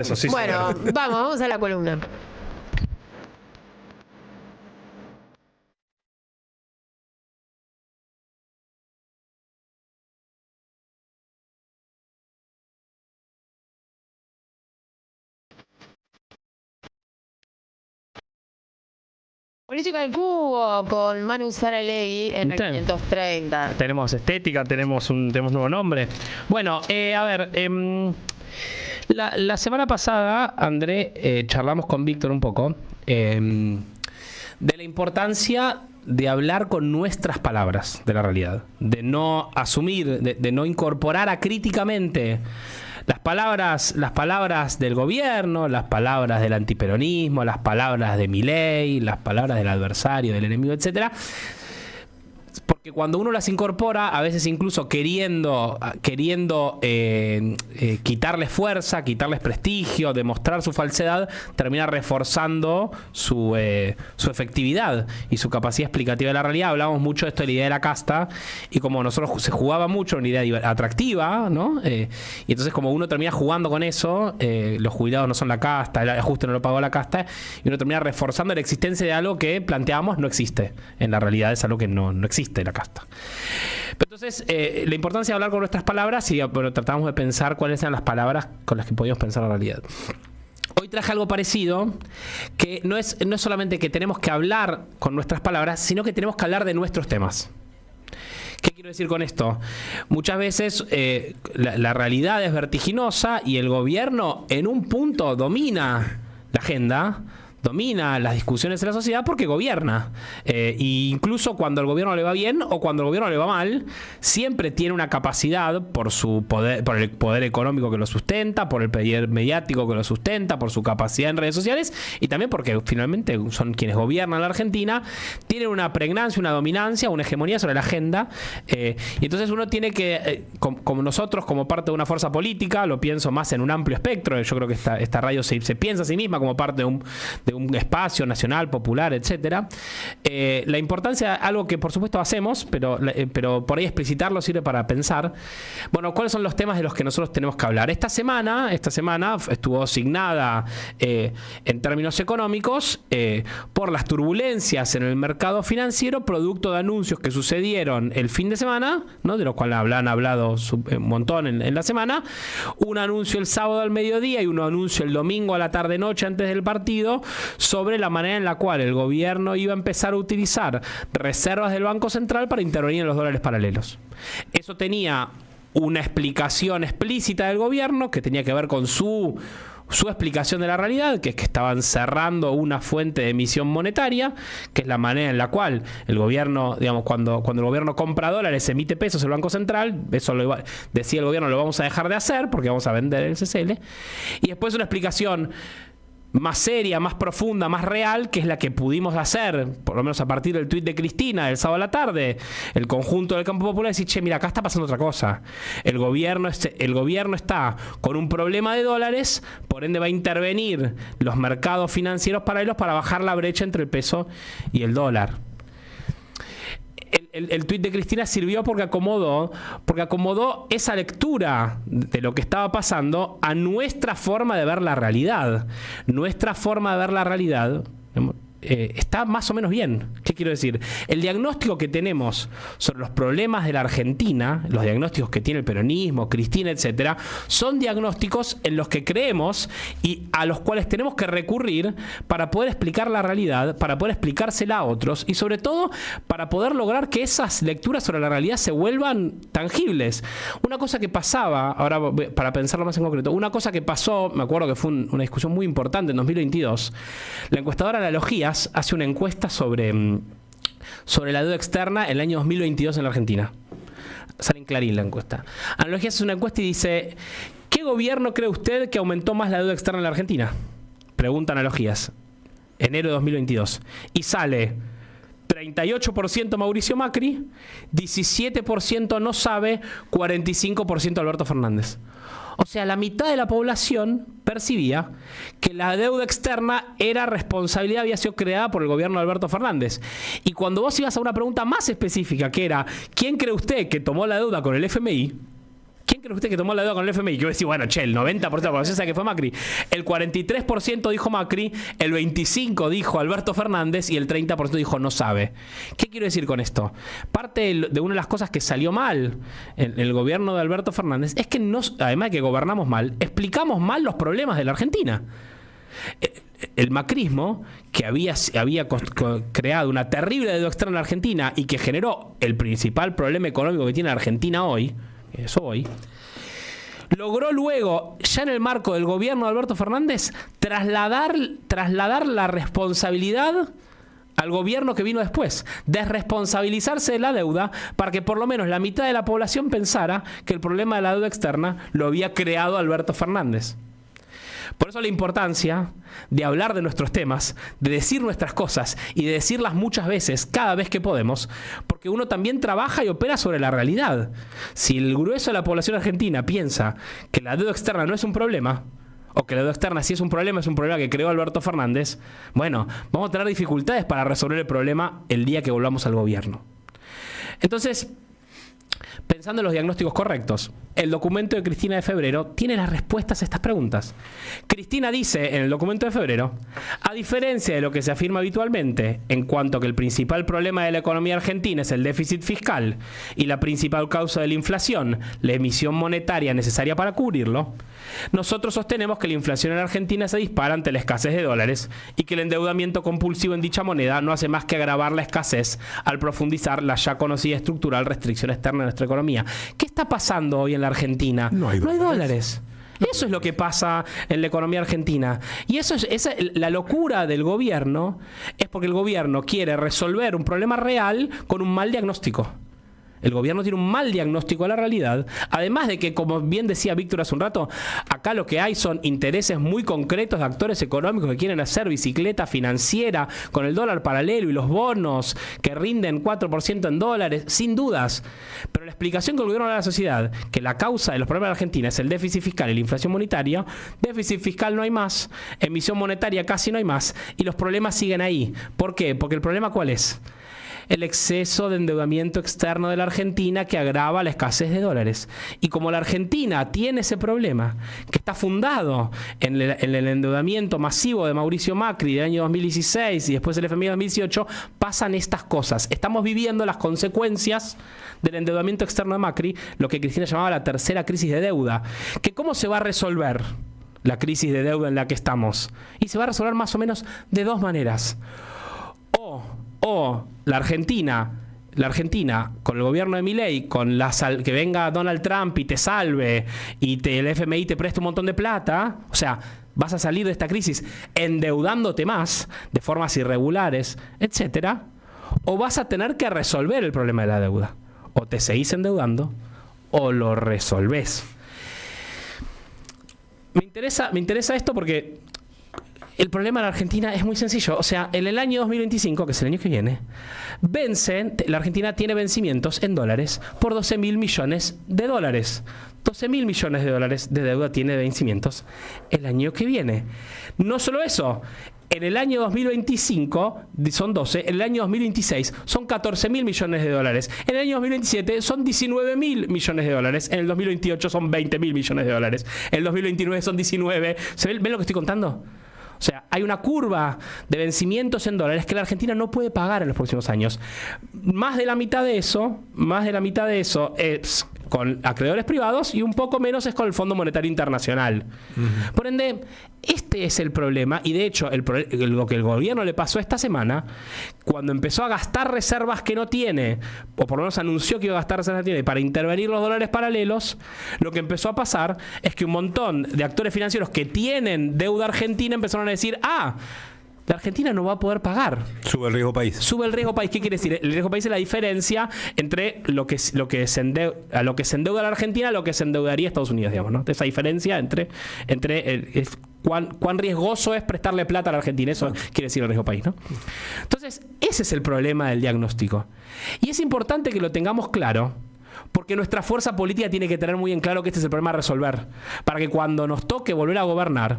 Eso sí. Bueno, vamos a la columna. Política del cubo con Manu Saralegui en el 530. Tenemos estética, tenemos un nuevo nombre. Bueno, a ver, la semana pasada, André, charlamos con Víctor un poco de la importancia de hablar con nuestras palabras de la realidad, de no asumir, de no incorporar acríticamente las palabras del gobierno, las palabras del antiperonismo, las palabras de Milei, las palabras del adversario, del enemigo, etcétera. Porque cuando uno las incorpora, a veces incluso queriendo quitarles fuerza, quitarles prestigio, demostrar su falsedad, termina reforzando su efectividad y su capacidad explicativa de la realidad. Hablábamos mucho de esto de la idea de la casta, y como nosotros se jugaba mucho en una idea atractiva, ¿no? Y entonces como uno termina jugando con eso, los jubilados no son la casta, el ajuste no lo pagó la casta, y uno termina reforzando la existencia de algo que planteamos no existe. En la realidad es algo que no existe, la casta. Pero entonces, la importancia de hablar con nuestras palabras, y bueno, tratamos de pensar cuáles eran las palabras con las que podíamos pensar la realidad. Hoy traje algo parecido, que no es solamente que tenemos que hablar con nuestras palabras, sino que tenemos que hablar de nuestros temas. ¿Qué quiero decir con esto? Muchas veces la realidad es vertiginosa y el gobierno en un punto domina la agenda, domina las discusiones en la sociedad porque gobierna. E incluso cuando al gobierno le va bien o cuando al gobierno le va mal, siempre tiene una capacidad por su poder, por el poder económico que lo sustenta, por el poder mediático que lo sustenta, por su capacidad en redes sociales, y también porque finalmente son quienes gobiernan la Argentina, tienen una pregnancia, una dominancia, una hegemonía sobre la agenda. Y entonces uno tiene que, como nosotros, como parte de una fuerza política, lo pienso más en un amplio espectro. Yo creo que esta radio se piensa a sí misma como parte de un espacio nacional, popular, etcétera. La importancia, algo que por supuesto hacemos, pero por ahí explicitarlo sirve para pensar, bueno, cuáles son los temas de los que nosotros tenemos que hablar. Esta semana estuvo asignada en términos económicos por las turbulencias en el mercado financiero, producto de anuncios que sucedieron el fin de semana, ¿no? De los cuales han hablado un montón en la semana. Un anuncio el sábado al mediodía y un anuncio el domingo a la tarde-noche antes del partido, sobre la manera en la cual el gobierno iba a empezar a utilizar reservas del Banco Central para intervenir en los dólares paralelos. Eso tenía una explicación explícita del gobierno que tenía que ver con su explicación de la realidad, que es que estaban cerrando una fuente de emisión monetaria, que es la manera en la cual el gobierno, digamos, cuando el gobierno compra dólares, emite pesos el Banco Central. Eso decía el gobierno, lo vamos a dejar de hacer porque vamos a vender el CCL. Y después una explicación más seria, más profunda, más real, que es la que pudimos hacer, por lo menos a partir del tuit de Cristina del sábado a la tarde, el conjunto del campo popular, decir, che, mira, acá está pasando otra cosa. El gobierno está con un problema de dólares, por ende va a intervenir los mercados financieros paralelos para bajar la brecha entre el peso y el dólar. El tuit de Cristina sirvió porque acomodó esa lectura de lo que estaba pasando a nuestra forma de ver la realidad. Nuestra forma de ver la realidad está más o menos bien. ¿Qué quiero decir? El diagnóstico que tenemos sobre los problemas de la Argentina, los diagnósticos que tiene el peronismo, Cristina, etcétera, son diagnósticos en los que creemos y a los cuales tenemos que recurrir para poder explicar la realidad, para poder explicársela a otros y sobre todo para poder lograr que esas lecturas sobre la realidad se vuelvan tangibles. Una cosa que pasaba, ahora para pensarlo más en concreto, una cosa que pasó, me acuerdo que fue una discusión muy importante en 2022, la encuestadora Analogías hace una encuesta sobre la deuda externa en el año 2022 en la Argentina. Sale en Clarín la encuesta. Analogías hace una encuesta y dice, ¿qué gobierno cree usted que aumentó más la deuda externa en la Argentina? Pregunta Analogías. Enero de 2022. Y sale 38% Mauricio Macri, 17% no sabe, 45% Alberto Fernández. O sea, la mitad de la población percibía que la deuda externa era responsabilidad, había sido creada por el gobierno de Alberto Fernández. Y cuando vos ibas a una pregunta más específica, que era, ¿quién cree usted que tomó la deuda con el FMI? ¿Quién cree usted que tomó la deuda con el FMI? Yo decía, bueno, che, el 90% de la población sabe que fue Macri. El 43% dijo Macri, el 25% dijo Alberto Fernández y el 30% dijo no sabe. ¿Qué quiero decir con esto? Parte de una de las cosas que salió mal en el gobierno de Alberto Fernández es que, además de que gobernamos mal, explicamos mal los problemas de la Argentina. El macrismo, que había creado una terrible deuda externa en la Argentina y que generó el principal problema económico que tiene la Argentina hoy, logró luego, ya en el marco del gobierno de Alberto Fernández, trasladar la responsabilidad al gobierno que vino después, desresponsabilizarse de la deuda para que por lo menos la mitad de la población pensara que el problema de la deuda externa lo había creado Alberto Fernández. Por eso la importancia de hablar de nuestros temas, de decir nuestras cosas y de decirlas muchas veces, cada vez que podemos, porque uno también trabaja y opera sobre la realidad. Si el grueso de la población argentina piensa que la deuda externa no es un problema, o que la deuda externa sí es un problema que creó Alberto Fernández, bueno, vamos a tener dificultades para resolver el problema el día que volvamos al gobierno. Entonces, pensando en los diagnósticos correctos, el documento de Cristina de febrero tiene las respuestas a estas preguntas. Cristina dice en el documento de febrero, a diferencia de lo que se afirma habitualmente, en cuanto a que el principal problema de la economía argentina es el déficit fiscal y la principal causa de la inflación, la emisión monetaria necesaria para cubrirlo, nosotros sostenemos que la inflación en Argentina se dispara ante la escasez de dólares y que el endeudamiento compulsivo en dicha moneda no hace más que agravar la escasez al profundizar la ya conocida estructural restricción externa de nuestra economía. ¿Qué está pasando hoy en la Argentina? No hay dólares. Eso es lo que pasa en la economía argentina. Y la locura del gobierno es porque el gobierno quiere resolver un problema real con un mal diagnóstico. El gobierno tiene un mal diagnóstico de la realidad, además de que, como bien decía Víctor hace un rato, acá lo que hay son intereses muy concretos de actores económicos que quieren hacer bicicleta financiera con el dólar paralelo y los bonos que rinden 4% en dólares, sin dudas. Pero la explicación que el gobierno da a la sociedad, que la causa de los problemas de Argentina es el déficit fiscal y la inflación monetaria, déficit fiscal no hay más, emisión monetaria casi no hay más, y los problemas siguen ahí. ¿Por qué? Porque el problema ¿cuál es? El exceso de endeudamiento externo de la Argentina que agrava la escasez de dólares. Y como la Argentina tiene ese problema, que está fundado en el endeudamiento masivo de Mauricio Macri del año 2016 y después el FMI de 2018, pasan estas cosas. Estamos viviendo las consecuencias del endeudamiento externo de Macri, lo que Cristina llamaba la tercera crisis de deuda. ¿Que cómo se va a resolver la crisis de deuda en la que estamos? Y se va a resolver más o menos de dos maneras. O la Argentina, con el gobierno de Milei, que venga Donald Trump y te salve y el FMI te preste un montón de plata, o sea, vas a salir de esta crisis endeudándote más de formas irregulares, etcétera, o vas a tener que resolver el problema de la deuda. O te seguís endeudando o lo resolvés. Me interesa esto porque el problema de la Argentina es muy sencillo. O sea, en el año 2025, que es el año que viene, la Argentina tiene vencimientos en dólares por 12.000 millones de dólares. 12.000 millones de dólares de deuda tiene de vencimientos el año que viene. No solo eso, en el año 2025 son 12, en el año 2026 son 14.000 millones de dólares, en el año 2027 son 19.000 millones de dólares, en el 2028 son 20.000 millones de dólares, en el 2029 son 19. ¿Ven lo que estoy contando? O sea, hay una curva de vencimientos en dólares que la Argentina no puede pagar en los próximos años. Más de la mitad de eso es con acreedores privados y un poco menos es con el Fondo Monetario Internacional. Uh-huh. Por ende, este es el problema y de hecho lo que el gobierno le pasó esta semana, cuando empezó a gastar reservas que no tiene, o por lo menos anunció que iba a gastar reservas que no tiene para intervenir los dólares paralelos, lo que empezó a pasar es que un montón de actores financieros que tienen deuda argentina empezaron a decir, la Argentina no va a poder pagar. Sube el riesgo país. Sube el riesgo país. ¿Qué quiere decir? El riesgo país es la diferencia entre a lo que se endeuda la Argentina a lo que se endeudaría Estados Unidos, digamos, ¿no? Esa diferencia entre cuán riesgoso es prestarle plata a la Argentina. Eso quiere decir el riesgo país, ¿no? Entonces, ese es el problema del diagnóstico. Y es importante que lo tengamos claro, porque nuestra fuerza política tiene que tener muy en claro que este es el problema a resolver, para que cuando nos toque volver a gobernar,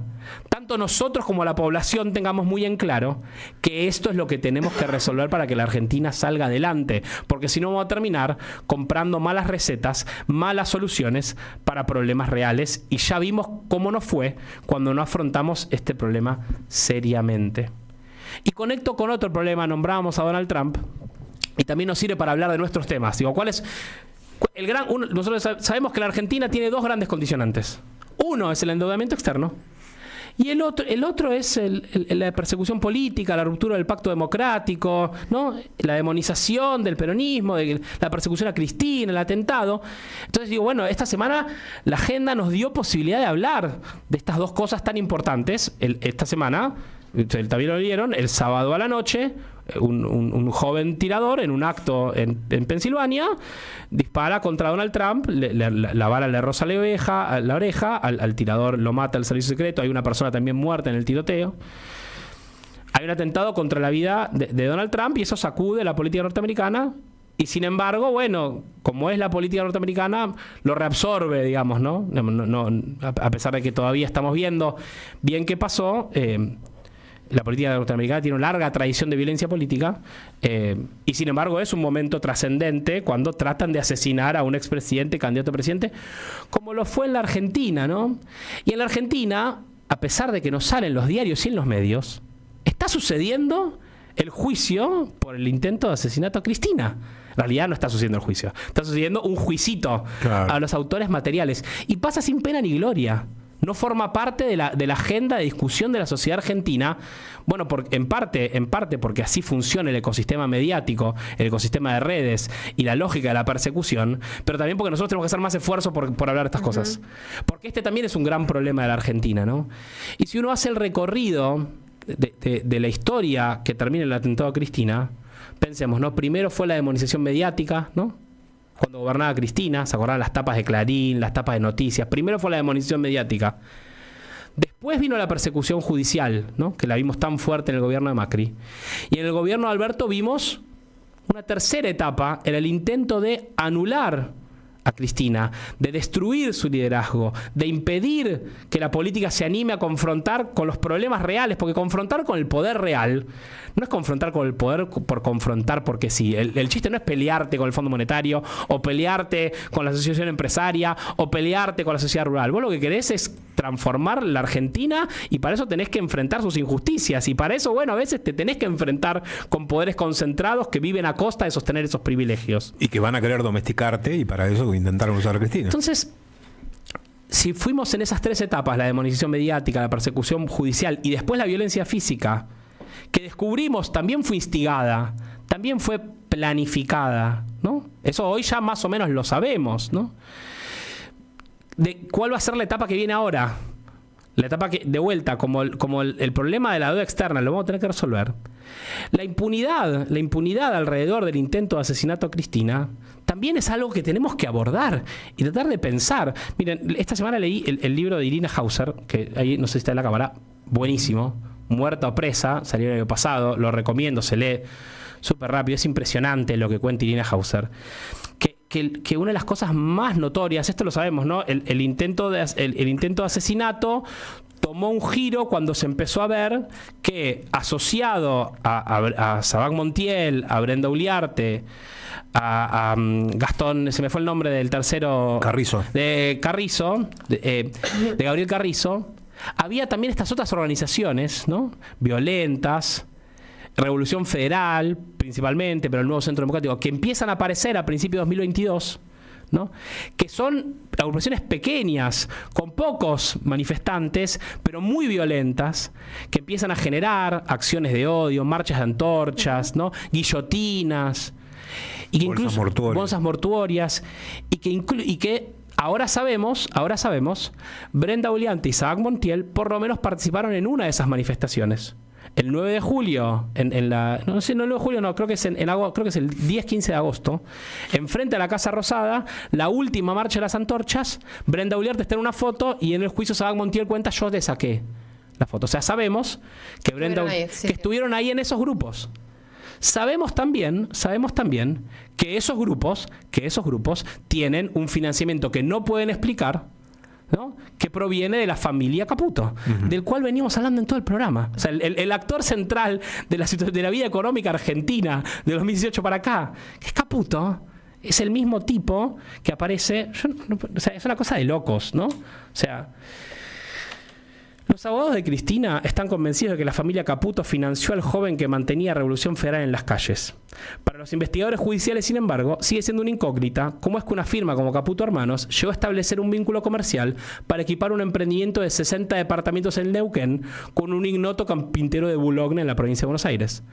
tanto tanto nosotros como la población tengamos muy en claro que esto es lo que tenemos que resolver para que la Argentina salga adelante, porque si no vamos a terminar comprando malas recetas, malas soluciones para problemas reales, y ya vimos cómo nos fue cuando no afrontamos este problema seriamente. Y conecto con otro problema, nombrábamos a Donald Trump, y también nos sirve para hablar de nuestros temas. Digo, ¿cuál es nosotros sabemos que la Argentina tiene dos grandes condicionantes. Uno es el endeudamiento externo, y el otro es la persecución política, la ruptura del pacto democrático, ¿no? La demonización del peronismo, la persecución a Cristina, el atentado. Entonces digo, bueno, esta semana la agenda nos dio posibilidad de hablar de estas dos cosas tan importantes. Esta semana, también lo vieron, el sábado a la noche, un joven tirador en un acto en Pensilvania dispara contra Donald Trump, la bala le roza la oreja, al tirador lo mata el servicio secreto, hay una persona también muerta en el tiroteo. Hay un atentado contra la vida de Donald Trump, y eso sacude la política norteamericana, y sin embargo, bueno, como es la política norteamericana, lo reabsorbe, digamos, ¿no? A pesar de que todavía estamos viendo bien qué pasó. La política norteamericana tiene una larga tradición de violencia política, y sin embargo es un momento trascendente cuando tratan de asesinar a un expresidente, candidato a presidente, como lo fue en la Argentina, ¿no? Y en la Argentina, a pesar de que no salen los diarios y en los medios, está sucediendo el juicio por el intento de asesinato a Cristina. En realidad no está sucediendo el juicio, está sucediendo un juicito a los autores materiales, y pasa sin pena ni gloria. No forma parte de la agenda de discusión de la sociedad argentina. Bueno, en parte porque así funciona el ecosistema mediático, el ecosistema de redes y la lógica de la persecución, pero también porque nosotros tenemos que hacer más esfuerzo por hablar de estas cosas. Porque este también es un gran problema de la Argentina, ¿no? Y si uno hace el recorrido de la historia que termina el atentado a Cristina, pensemos, ¿no? Primero fue la demonización mediática, ¿no? Cuando gobernaba Cristina, se acordaban las tapas de Clarín, las tapas de noticias. Primero fue la demonización mediática. Después vino la persecución judicial, ¿no? Que la vimos tan fuerte en el gobierno de Macri. Y en el gobierno de Alberto vimos una tercera etapa, en el intento de anular a Cristina, de destruir su liderazgo, de impedir que la política se anime a confrontar con los problemas reales, porque confrontar con el poder real no es confrontar con el poder por confrontar porque sí. El chiste no es pelearte con el Fondo Monetario, o pelearte con la asociación empresaria, o pelearte con la sociedad rural. Vos lo que querés es transformar la Argentina, y para eso tenés que enfrentar sus injusticias, y para eso, bueno, a veces te tenés que enfrentar con poderes concentrados que viven a costa de sostener esos privilegios. Y que van a querer domesticarte, y para eso intentaron usar a Cristina. Entonces, si fuimos en esas tres etapas, la demonización mediática, la persecución judicial y después la violencia física, que descubrimos también fue instigada, también fue planificada, ¿no? Eso hoy ya más o menos lo sabemos, ¿no? ¿Cuál va a ser la etapa que viene ahora? La etapa que, de vuelta, como el problema de la deuda externa, lo vamos a tener que resolver. La impunidad alrededor del intento de asesinato a Cristina también es algo que tenemos que abordar y tratar de pensar. Miren, esta semana leí el libro de Irina Hauser, que ahí no sé si está en la cámara, buenísimo, Muerta o presa, salió el año pasado, lo recomiendo, se lee súper rápido, es impresionante lo que cuenta Irina Hauser. Que una de las cosas más notorias, esto lo sabemos, ¿no? El intento de asesinato tomó un giro cuando se empezó a ver que, asociado a Sabac Montiel, a Brenda Uliarte, a Gastón, se me fue el nombre del tercero, Carrizo, de Gabriel Carrizo, había también estas otras organizaciones, ¿no? Violentas, Revolución Federal principalmente, pero el Nuevo Centro Democrático, que empiezan a aparecer a principios de 2022, ¿no? Que son agrupaciones pequeñas, con pocos manifestantes, pero muy violentas, que empiezan a generar acciones de odio, marchas de antorchas, ¿no? Guillotinas, y que bolsas mortuorias, y que ahora sabemos, Brenda Uliarte y Sabac Montiel por lo menos participaron en una de esas manifestaciones. El 9 de julio, creo que es el 10-15 de agosto, enfrente a la Casa Rosada, la última marcha de las antorchas, Brenda Uliarte está en una foto, y en el juicio Sabac Montiel cuenta: yo le saqué la foto. O sea, sabemos que estuvieron ahí en esos grupos. Sabemos también que esos grupos tienen un financiamiento que no pueden explicar, ¿no? Que proviene de la familia Caputo, del cual venimos hablando en todo el programa. O sea, el actor central de la vida económica argentina de 2018 para acá, que es Caputo, es el mismo tipo que aparece. O sea, es una cosa de locos, ¿no? O sea, los abogados de Cristina están convencidos de que la familia Caputo financió al joven que mantenía Revolución Federal en las calles. Para los investigadores judiciales, sin embargo, sigue siendo una incógnita cómo es que una firma como Caputo Hermanos llegó a establecer un vínculo comercial para equipar un emprendimiento de 60 departamentos en Neuquén con un ignoto carpintero de Boulogne en la provincia de Buenos Aires.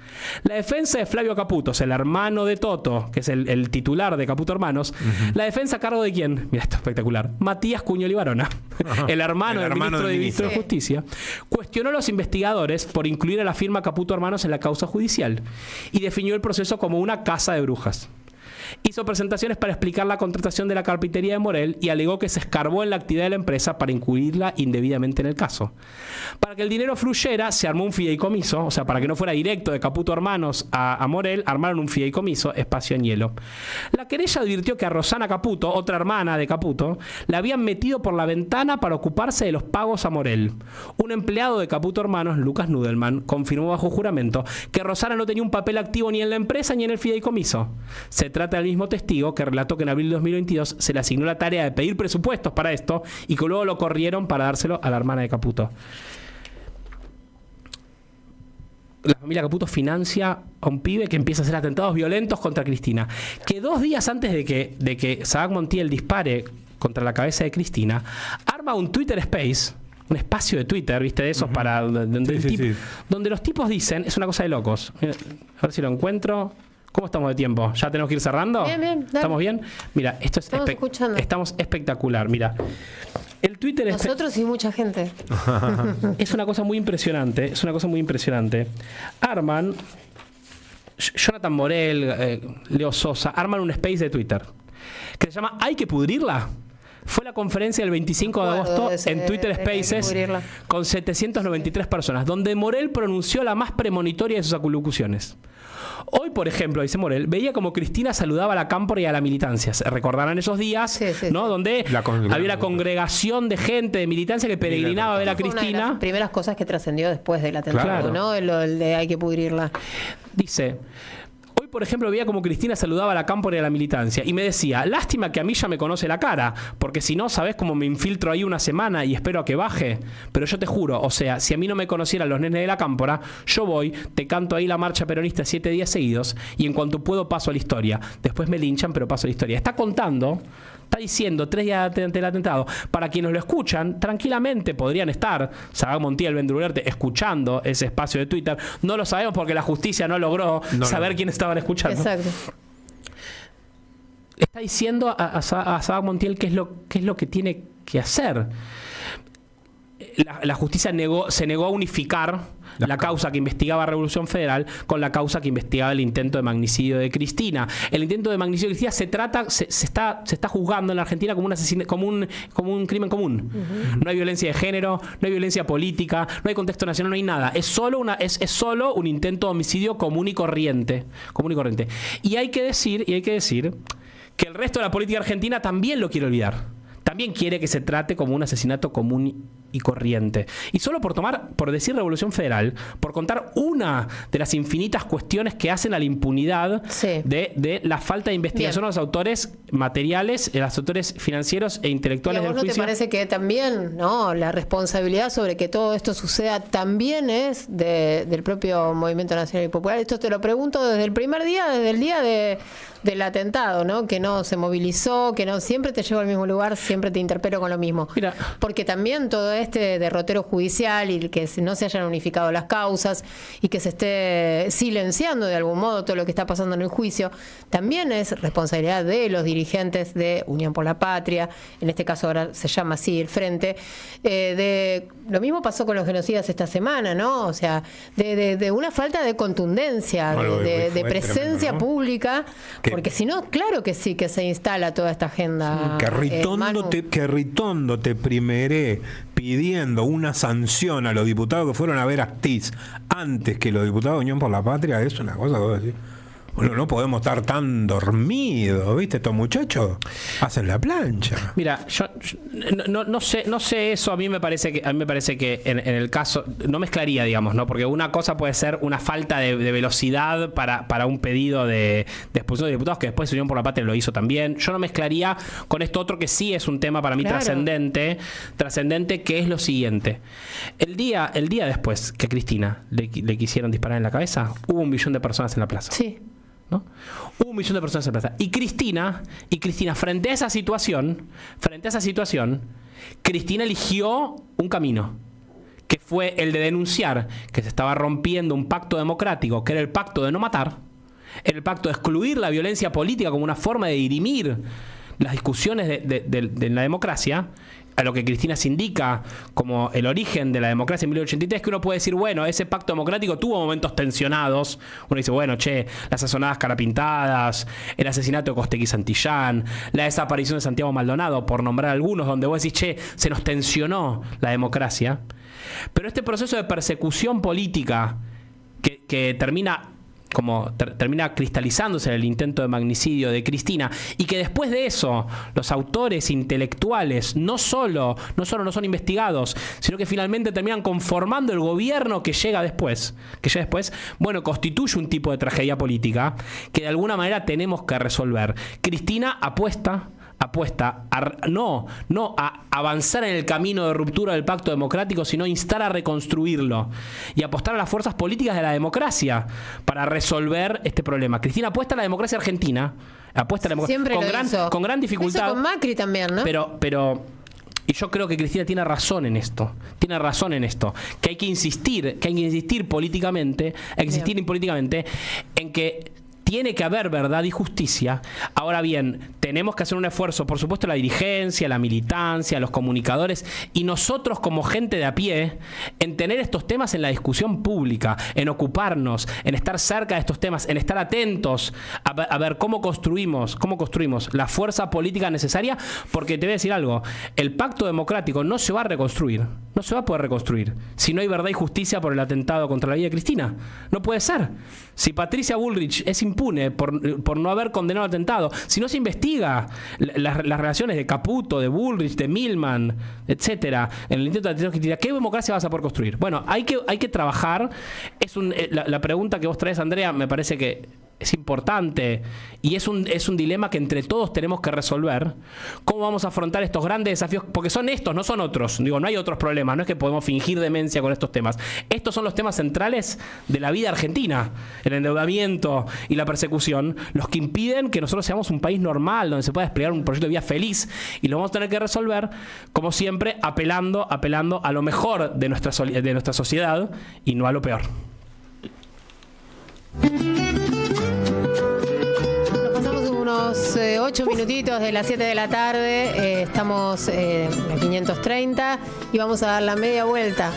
La defensa de Flavio Caputo, el hermano de Toto, que es el titular de Caputo Hermanos, la defensa a cargo de ¿quién? Mira, esto es espectacular. Matías Cuñoli Varona, el hermano del ministro de Justicia, cuestionó a los investigadores por incluir a la firma Caputo Hermanos en la causa judicial y definió el proceso como una casa de brujas. Hizo presentaciones para explicar la contratación de la carpintería de Morel y alegó que se escarbó en la actividad de la empresa para incluirla indebidamente en el caso. Para que el dinero fluyera, se armó un fideicomiso, o sea, para que no fuera directo de Caputo Hermanos a Morel, armaron un fideicomiso, Espacio en Hielo. La querella advirtió que a Rosana Caputo, otra hermana de Caputo, la habían metido por la ventana para ocuparse de los pagos a Morel. Un empleado de Caputo Hermanos, Lucas Nudelman, confirmó bajo juramento que Rosana no tenía un papel activo ni en la empresa ni en el fideicomiso. Se trata del mismo testigo que relató que en abril de 2022 se le asignó la tarea de pedir presupuestos para esto y que luego lo corrieron para dárselo a la hermana de Caputo. La familia Caputo financia a un pibe que empieza a hacer atentados violentos contra Cristina. Que 2 días antes de que Sabac Montiel dispare contra la cabeza de Cristina, arma un Twitter Space, un espacio de Twitter, ¿viste? De esos para... Donde los tipos dicen, es una cosa de locos. A ver si lo encuentro. ¿Cómo estamos de tiempo? ¿Ya tenemos que ir cerrando? Bien, dale. ¿Estamos bien? Mira, esto es estamos espectacular. Mira, el Twitter es... Nosotros y mucha gente. Es una cosa muy impresionante. Arman, Jonathan Morel, Leo Sosa, arman un space de Twitter que se llama ¿Hay que pudrirla? Fue la conferencia del 25 de agosto en Twitter Spaces con 793 personas, donde Morel pronunció la más premonitoria de sus alocuciones. Hoy, por ejemplo, dice Morel, veía como Cristina saludaba a la cámpora y a la militancia. Se recordarán esos días, ¿no? Donde había una congregación de gente de militancia que peregrinaba a ver a Cristina. Fue una de las primeras cosas que trascendió después del atentado, ¿no? El de hay que pudrirla. Dice... Hoy, por ejemplo, veía como Cristina saludaba a la cámpora y a la militancia y me decía, lástima que a mí ya me conoce la cara, porque si no, ¿sabés cómo me infiltro ahí una semana y espero a que baje? Pero yo te juro, o sea, si a mí no me conocieran los nenes de la cámpora, yo voy, te canto ahí la marcha peronista 7 días seguidos y en cuanto puedo paso a la historia. Después me linchan, pero paso a la historia. Está contando... Está diciendo 3 días del atentado. Para quienes lo escuchan, tranquilamente podrían estar Sabac Montiel, Vendrulerte, escuchando ese espacio de Twitter. No lo sabemos porque la justicia no logró saber quién estaban escuchando. Exacto. Está diciendo a Sabac Montiel qué es lo que tiene que hacer. La justicia se negó a unificar la causa que investigaba Revolución Federal con la causa que investigaba el intento de magnicidio de Cristina. El intento de magnicidio de Cristina se está juzgando en la Argentina como un crimen común. No hay violencia de género, no hay violencia política, no hay contexto nacional, no hay nada. Es solo un intento de homicidio común y corriente. Y hay que decir que el resto de la política argentina también lo quiere olvidar. También quiere que se trate como un asesinato común y corriente. Y solo por decir Revolución Federal, por contar una de las infinitas cuestiones que hacen a la impunidad de la falta de investigación a los autores materiales, a los autores financieros e intelectuales del juicio. ¿Y a vos no te parece que también, ¿no?, la responsabilidad sobre que todo esto suceda también es del propio Movimiento Nacional y Popular? Esto te lo pregunto desde el primer día, desde el día del atentado, ¿no? Que no se movilizó, que no siempre te llevo al mismo lugar, siempre te interpelo con lo mismo. Mira, porque también todo este derrotero judicial y que no se hayan unificado las causas y que se esté silenciando de algún modo todo lo que está pasando en el juicio, también es responsabilidad de los dirigentes de Unión por la Patria, en este caso ahora se llama así el Frente. Lo mismo pasó con los genocidas esta semana, ¿no? O sea, de una falta de contundencia, de presencia, ¿no?, pública. Porque si no, claro que sí que se instala toda esta agenda. Que Ritondo te primeré pidiendo una sanción a los diputados que fueron a ver a Astiz antes que los diputados de Unión por la Patria, es una cosa que vos decís. Bueno, no podemos estar tan dormidos, ¿viste? Estos muchachos hacen la plancha. Mira, yo no sé eso. A mí me parece que en el caso no mezclaría, digamos, ¿no? Porque una cosa puede ser una falta de velocidad para un pedido de expulsión de diputados, que después Unión por la Patria lo hizo también. Yo no mezclaría con esto otro que sí es un tema para mí trascendente, que es lo siguiente. El día después que a Cristina le quisieron disparar en la cabeza, hubo 1 millón de personas en la plaza. Sí. ¿No? Hubo 1 millón de personas en la plaza. Y Cristina, frente a esa situación, Cristina eligió un camino, que fue el de denunciar que se estaba rompiendo un pacto democrático, que era el pacto de no matar, era el pacto de excluir la violencia política como una forma de dirimir las discusiones de la democracia, a lo que Cristina se indica como el origen de la democracia en 1983, que uno puede decir, bueno, ese pacto democrático tuvo momentos tensionados. Uno dice, bueno, las sazonadas carapintadas, el asesinato de Costequi Santillán, la desaparición de Santiago Maldonado, por nombrar algunos, donde vos decís, se nos tensionó la democracia. Pero este proceso de persecución política que termina cristalizándose en el intento de magnicidio de Cristina, y que después de eso los autores intelectuales no solo no son investigados, sino que finalmente terminan conformando el gobierno que llega después, bueno, constituye un tipo de tragedia política que de alguna manera tenemos que resolver. Cristina apuesta no a avanzar en el camino de ruptura del pacto democrático, sino a instar a reconstruirlo y apostar a las fuerzas políticas de la democracia para resolver este problema. Cristina apuesta a la democracia argentina, siempre con gran dificultad. Eso con Macri también, ¿no? Pero y yo creo que Cristina tiene razón en esto, que hay que insistir políticamente, en que tiene que haber verdad y justicia. Ahora bien, tenemos que hacer un esfuerzo, por supuesto, la dirigencia, la militancia, los comunicadores y nosotros como gente de a pie, en tener estos temas en la discusión pública, en ocuparnos, en estar cerca de estos temas, en estar atentos a ver cómo construimos la fuerza política necesaria, porque te voy a decir algo, el pacto democrático no se va a reconstruir, no se va a poder reconstruir si no hay verdad y justicia por el atentado contra la vida de Cristina. No puede ser. Si Patricia Bullrich es impune por no haber condenado el atentado, si no se investiga las relaciones de Caputo, de Bullrich, de Milman, etcétera, en el intento de atentado de Cristina, ¿qué democracia vas a poder construir? Bueno, hay que trabajar. La pregunta que vos traes, Andrea, me parece que es importante y es un dilema que entre todos tenemos que resolver. ¿Cómo vamos a afrontar estos grandes desafíos? Porque son estos, no son otros. Digo, no hay otros problemas, no es que podemos fingir demencia con estos temas. Estos son los temas centrales de la vida argentina. El endeudamiento y la persecución, los que impiden que nosotros seamos un país normal, donde se pueda desplegar un proyecto de vida feliz, y lo vamos a tener que resolver, como siempre, apelando a lo mejor de nuestra sociedad y no a lo peor. Unos 8 minutitos de las 7 de la tarde, estamos en la 530 y vamos a dar la media vuelta.